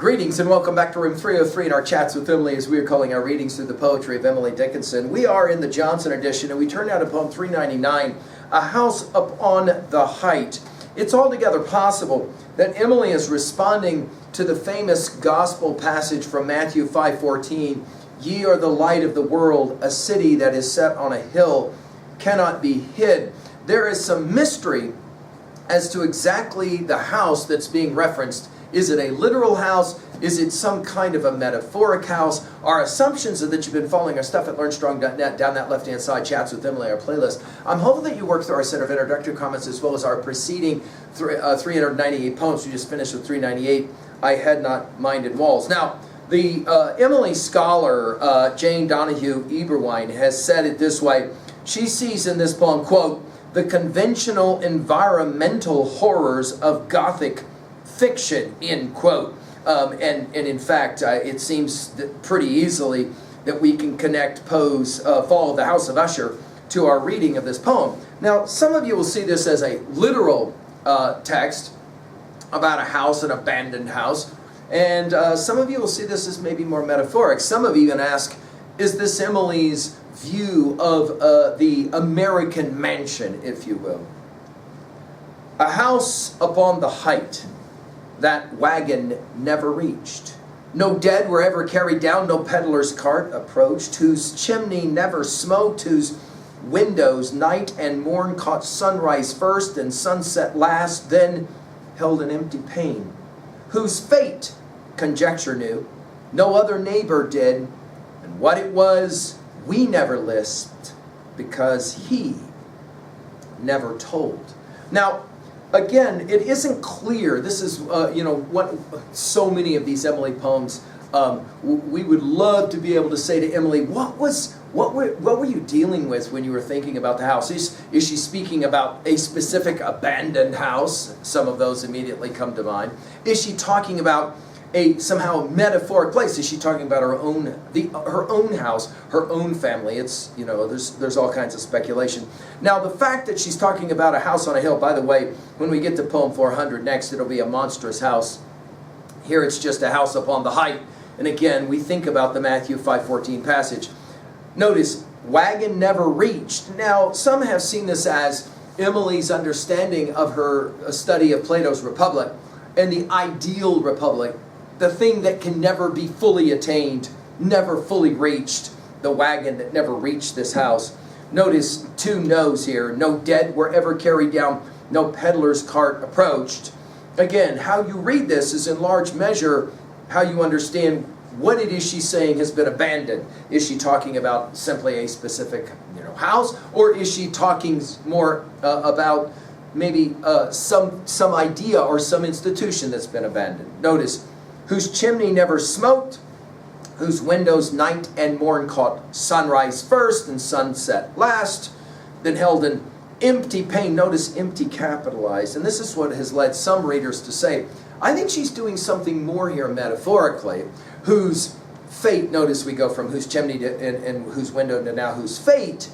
Greetings and welcome back to room 303 in our chats with Emily, as we are calling our readings through the poetry of Emily Dickinson. We are in the Johnson edition, and we turn now to poem 399, A House Upon the Height. It's altogether possible that Emily is responding to the famous gospel passage from Matthew 5:14, "Ye are the light of the world, a city that is set on a hill cannot be hid." There is some mystery as to exactly the house that's being referenced. Is it a literal house? Is it some kind of a metaphoric house? Our assumptions are that you've been following our stuff at LearnStrong.net down that left-hand side, Chats with Emily, our playlist. I'm hoping that you work through our set of introductory comments as well as our preceding 398 poems. We just finished with 398, I Had Not Minded Walls. Now, the Emily scholar, Jane Donahue Eberwein, has said it this way. She sees in this poem, quote, "the conventional environmental horrors of Gothic fiction," end quote. And in fact, it seems that pretty easily that we can connect Poe's Fall of the House of Usher to our reading of this poem. Now, some of you will see this as a literal text about a house, an abandoned house, and some of you will see this as maybe more metaphoric. Some of you even ask, is this Emily's view of the American mansion, if you will? A house upon the height that wagon never reached. No dead were ever carried down, no peddler's cart approached, whose chimney never smoked, whose windows night and morn caught sunrise first and sunset last, then held an empty pane, whose fate conjecture knew, no other neighbor did, and what it was we never lisped, because he never told. Now, again, it isn't clear. This is, what so many of these Emily poems. We would love to be able to say to Emily, what were you dealing with when you were thinking about the house? Is she speaking about a specific abandoned house? Some of those immediately come to mind. Is she talking about a somehow metaphoric place? Is she talking about her own house, her own family? It's, there's all kinds of speculation. Now, the fact that she's talking about a house on a hill, by the way, when we get to poem 400 next, it'll be a monstrous house. Here it's just a house upon the height. And again, we think about the Matthew 5:14 passage. Notice, wagon never reached. Now, some have seen this as Emily's understanding of her study of Plato's Republic and the ideal republic, the thing that can never be fully attained, never fully reached, the wagon that never reached this house. Notice two no's here. No dead were ever carried down, no peddler's cart approached. Again, how you read this is in large measure how you understand what it is she's saying has been abandoned. Is she talking about simply a specific house, or is she talking more about maybe some idea or some institution that's been abandoned? Notice, whose chimney never smoked, whose windows night and morn caught sunrise first and sunset last, then held an empty pane. Notice empty capitalized. And this is what has led some readers to say, I think she's doing something more here metaphorically, whose fate, notice we go from whose chimney to, and whose window to now whose fate,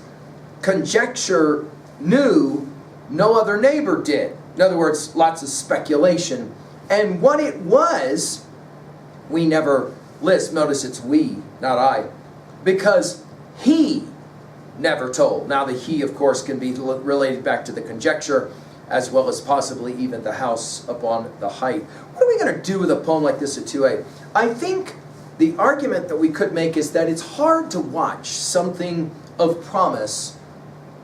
conjecture knew, no other neighbor did. In other words, lots of speculation. And what it was, we never list. Notice it's we, not I. Because he never told. Now the he, of course, can be related back to the conjecture, as well as possibly even the house upon the height. What are we going to do with a poem like this at 2A? I think the argument that we could make is that it's hard to watch something of promise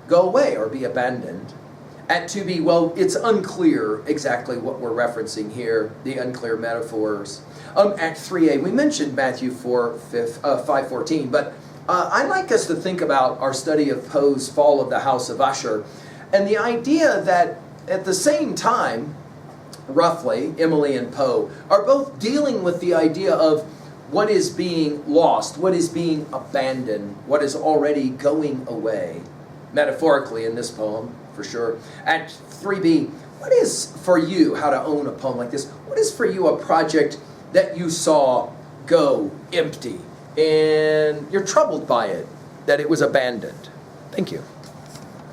go away or be abandoned. At 2B, well, it's unclear exactly what we're referencing here, the unclear metaphors. At 3A, we mentioned Matthew 5:14, but I'd like us to think about our study of Poe's Fall of the House of Usher, and the idea that at the same time, roughly, Emily and Poe are both dealing with the idea of what is being lost, what is being abandoned, what is already going away, metaphorically in this poem, for sure. At 3B, what is for you, how to own a poem like this, what is for you a project that you saw go empty and you're troubled by it, that it was abandoned? Thank you.